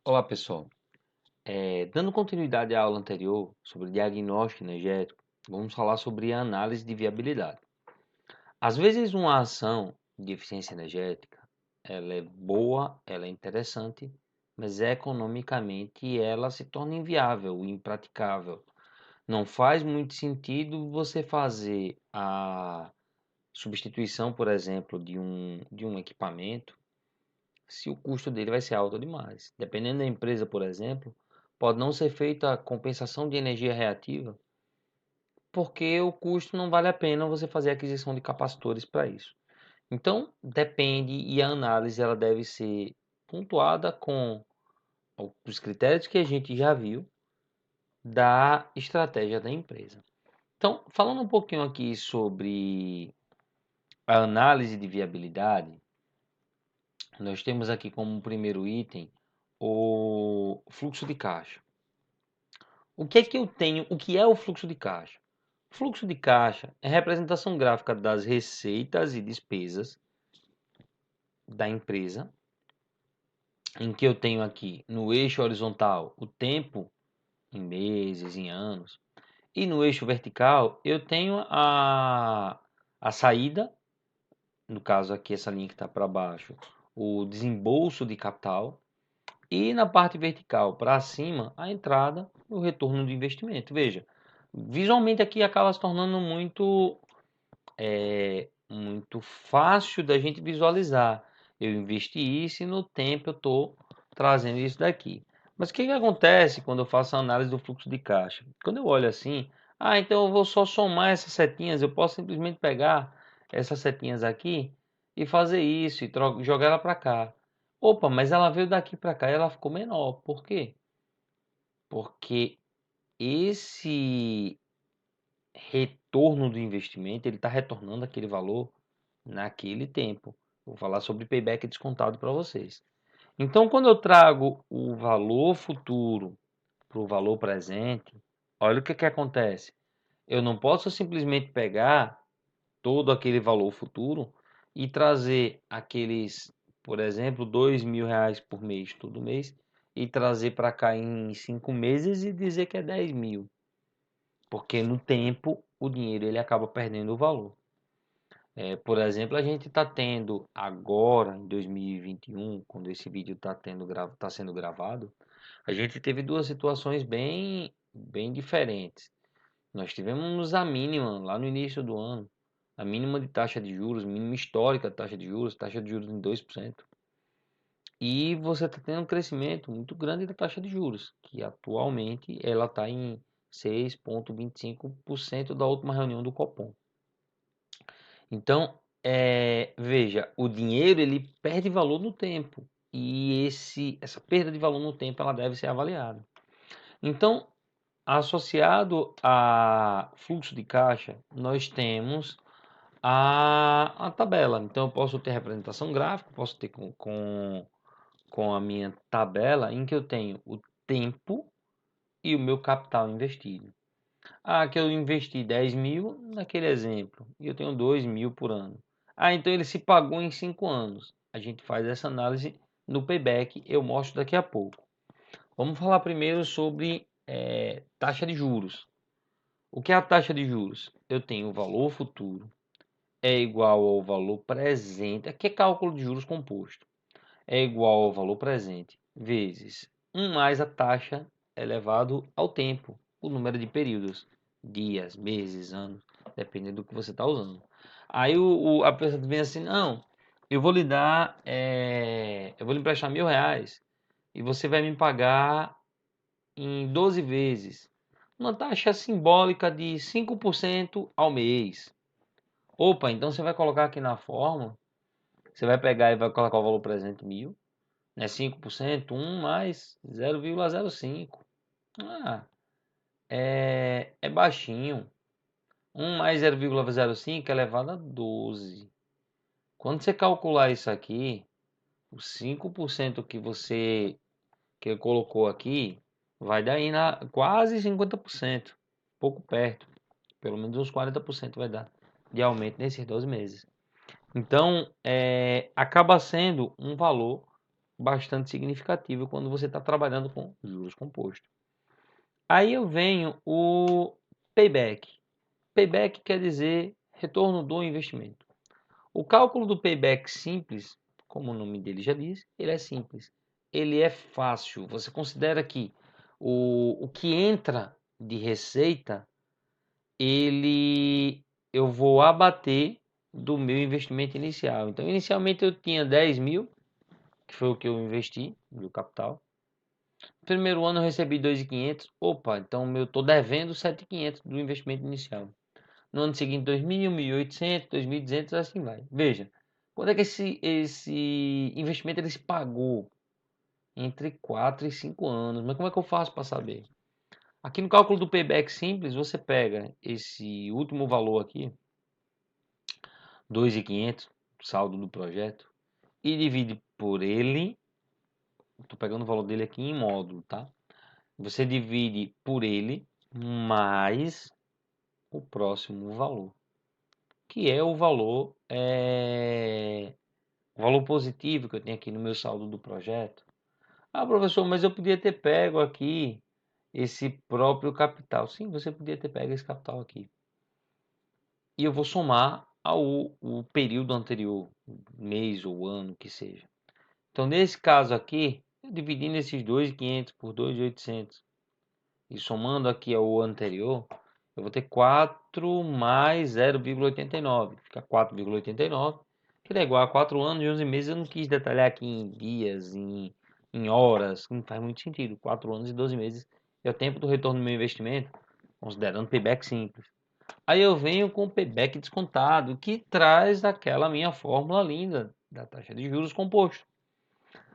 Olá pessoal, dando continuidade à aula anterior sobre diagnóstico energético, vamos falar sobre a análise de viabilidade. Às vezes uma ação de eficiência energética, ela é boa, ela é interessante, mas economicamente ela se torna inviável, impraticável. Não faz muito sentido você fazer a substituição, por exemplo, de um equipamento se o custo dele vai ser alto demais. Dependendo da empresa, por exemplo, pode não ser feita a compensação de energia reativa, porque o custo não vale a pena você fazer a aquisição de capacitores para isso. Então, depende e a análise ela deve ser pontuada com os critérios que a gente já viu da estratégia da empresa. Então, falando um pouquinho aqui sobre a análise de viabilidade, nós temos aqui como primeiro item o fluxo de caixa. O que é que eu tenho? O que é o fluxo de caixa? Fluxo de caixa é a representação gráfica das receitas e despesas da empresa, em que eu tenho aqui no eixo horizontal o tempo em meses, em anos, e no eixo vertical eu tenho a saída, no caso aqui essa linha que está para baixo, o desembolso de capital, e na parte vertical para cima a entrada e o retorno do investimento. Veja, visualmente aqui acaba se tornando muito fácil da gente visualizar. Eu investi isso e no tempo eu estou trazendo isso daqui. Mas o que acontece quando eu faço a análise do fluxo de caixa? Quando eu olho assim, então eu vou só somar essas setinhas, eu posso simplesmente pegar essas setinhas aqui e fazer isso e jogar ela para cá. Opa, mas ela veio daqui para cá e ela ficou menor. Por quê? Porque esse retorno do investimento, ele está retornando aquele valor naquele tempo. Vou falar sobre payback descontado para vocês. Então, quando eu trago o valor futuro para o valor presente, olha o que acontece. Eu não posso simplesmente pegar todo aquele valor futuro e trazer aqueles, por exemplo, R$ 2.000 por mês, todo mês, e trazer para cá em 5 meses e dizer que é 10.000. Porque no tempo o dinheiro ele acaba perdendo o valor. Por exemplo, a gente está tendo agora, em 2021, quando esse vídeo está sendo gravado, a gente teve duas situações bem diferentes. Nós tivemos a mínima lá no início do ano, a mínima de taxa de juros, mínima histórica de taxa de juros em 2%. E você está tendo um crescimento muito grande da taxa de juros, que atualmente ela está em 6,25% da última reunião do Copom. Então, veja, o dinheiro ele perde valor no tempo e essa perda de valor no tempo ela deve ser avaliada. Então, associado a fluxo de caixa, nós temos a tabela. Então, eu posso ter representação gráfica, posso ter com a minha tabela em que eu tenho o tempo e o meu capital investido. Que eu investi 10.000 naquele exemplo e eu tenho 2.000 por ano. Então ele se pagou em 5 anos. A gente faz essa análise no payback, eu mostro daqui a pouco. Vamos falar primeiro sobre taxa de juros. O que é a taxa de juros? Eu tenho o valor futuro é igual ao valor presente. Aqui é cálculo de juros composto. É igual ao valor presente vezes 1 mais a taxa elevado ao tempo, o número de períodos, dias, meses, anos, dependendo do que você está usando. Aí a pessoa vem assim, não, eu vou lhe emprestar R$ 1.000 e você vai me pagar em 12 vezes, uma taxa simbólica de 5% ao mês. Opa, então você vai colocar aqui na forma, você vai pegar e vai colocar o valor presente 1.000, né? 5%, 1 mais 0,05. Ah, é baixinho. 1 mais 0,05 é elevado a 12. Quando você calcular isso aqui, os 5% que colocou aqui vai dar aí na quase 50%, pouco perto, pelo menos uns 40% vai dar de aumento nesses 12 meses. Então, acaba sendo um valor bastante significativo quando você está trabalhando com juros compostos. Aí eu venho o payback. Payback quer dizer retorno do investimento. O cálculo do payback simples, como o nome dele já diz, ele é simples. Ele é fácil. Você considera que o que entra de receita, eu vou abater do meu investimento inicial. Então, inicialmente eu tinha 10 mil, que foi o que eu investi, do capital. No primeiro ano eu recebi 2.500. Opa, então eu estou devendo 7.500 do investimento inicial. No ano seguinte, 2.000, 1.800, 2.200, assim vai. Veja, quando é que esse investimento ele se pagou? Entre 4 e 5 anos. Mas como é que eu faço para saber? Aqui no cálculo do payback simples, você pega esse último valor aqui, 2.500, saldo do projeto, e divide por ele. Estou pegando o valor dele aqui em módulo, tá? Você divide por ele mais o próximo valor, que é o valor positivo que eu tenho aqui no meu saldo do projeto. Ah, professor, mas eu podia ter pego aqui esse próprio capital. Sim, você podia ter pego esse capital aqui. E eu vou somar o período anterior, mês ou ano que seja. Então, nesse caso aqui, eu dividindo esses 2.500 por 2.800 e somando aqui ao anterior, eu vou ter 4 mais 0,89. Fica 4,89, que é igual a 4 anos e 11 meses. Eu não quis detalhar aqui em dias, em horas, não faz muito sentido. 4 anos e 12 meses é o tempo do retorno do meu investimento, considerando payback simples. Aí eu venho com o payback descontado, que traz aquela minha fórmula linda da taxa de juros composto.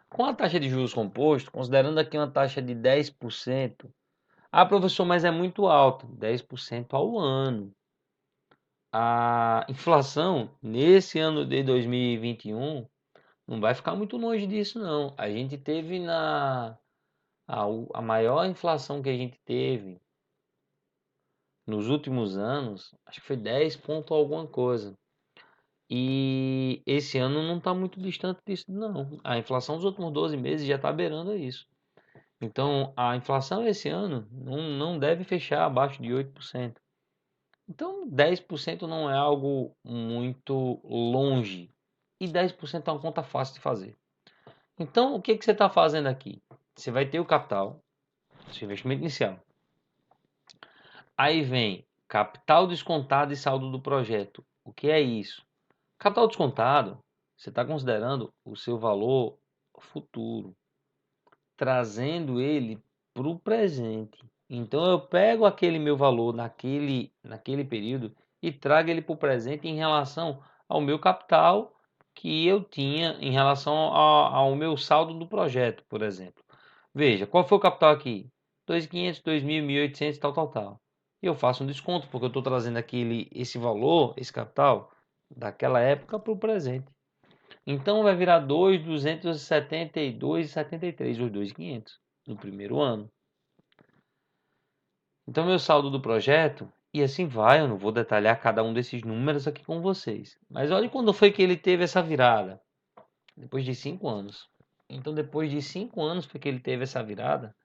Com a taxa de juros composto, considerando aqui uma taxa de 10%, ah, professor, mas é muito alto, 10% ao ano. A inflação nesse ano de 2021 não vai ficar muito longe disso, não. A gente teve a maior inflação que a gente teve nos últimos anos, acho que foi 10 ponto alguma coisa. E esse ano não está muito distante disso, não. A inflação dos últimos 12 meses já está beirando isso. Então, a inflação esse ano não deve fechar abaixo de 8%. Então, 10% não é algo muito longe. E 10% é uma conta fácil de fazer. Então, o que que você está fazendo aqui? Você vai ter o capital, seu investimento inicial. Aí vem capital descontado e saldo do projeto. O que é isso? Capital descontado, você está considerando o seu valor futuro, trazendo ele para o presente. Então eu pego aquele meu valor naquele período e trago ele para o presente em relação ao meu capital que eu tinha em relação ao meu saldo do projeto, por exemplo. Veja, qual foi o capital aqui? 2.500, 2.000, 1.800, tal, tal, tal. E eu faço um desconto porque eu estou trazendo esse valor, esse capital, daquela época para o presente. Então vai virar 2.272,73, os 2.500 no primeiro ano. Então meu saldo do projeto, e assim vai, eu não vou detalhar cada um desses números aqui com vocês. Mas olha quando foi que ele teve essa virada. Depois de 5 anos. Então depois de 5 anos foi que ele teve essa virada,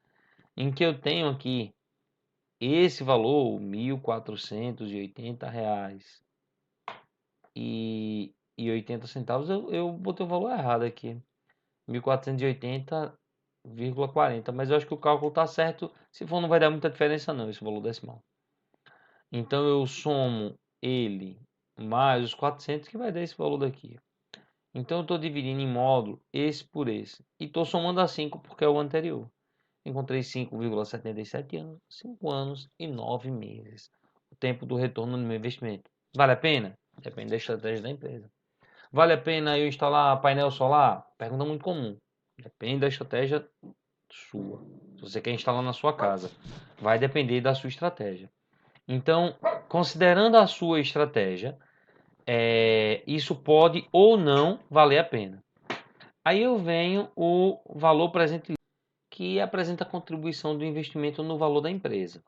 em que eu tenho aqui esse valor, R$ 1.480 e 80 centavos, eu botei o valor errado aqui. 1.480,40, mas eu acho que o cálculo está certo. Se for, não vai dar muita diferença não, esse valor decimal. Então eu somo ele mais os 400 que vai dar esse valor daqui. Então eu estou dividindo em módulo esse por esse. E estou somando a 5 porque é o anterior. Encontrei 5,77 anos, 5 anos e 9 meses. O tempo do retorno do meu investimento. Vale a pena? Depende da estratégia da empresa. Vale a pena eu instalar painel solar? Pergunta muito comum. Depende da estratégia sua. Se você quer instalar na sua casa, vai depender da sua estratégia. Então, considerando a sua estratégia, isso pode ou não valer a pena. Aí eu venho o valor presente, que apresenta a contribuição do investimento no valor da empresa.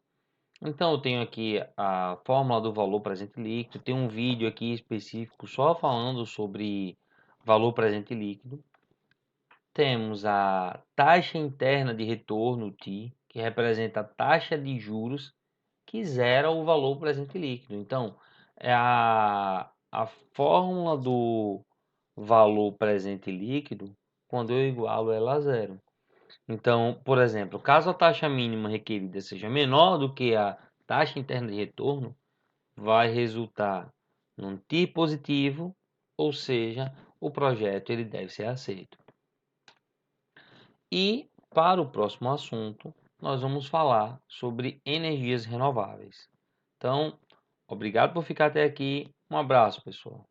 Então eu tenho aqui a fórmula do valor presente líquido, tem um vídeo aqui específico só falando sobre valor presente líquido. temos a taxa interna de retorno, TI, que representa a taxa de juros que zera o valor presente líquido. Então, é a fórmula do valor presente líquido quando eu igualo ela a zero. Então, por exemplo, caso a taxa mínima requerida seja menor do que a taxa interna de retorno, vai resultar num TI positivo, ou seja, o projeto ele deve ser aceito. E para o próximo assunto, nós vamos falar sobre energias renováveis. Então, obrigado por ficar até aqui. Um abraço, pessoal.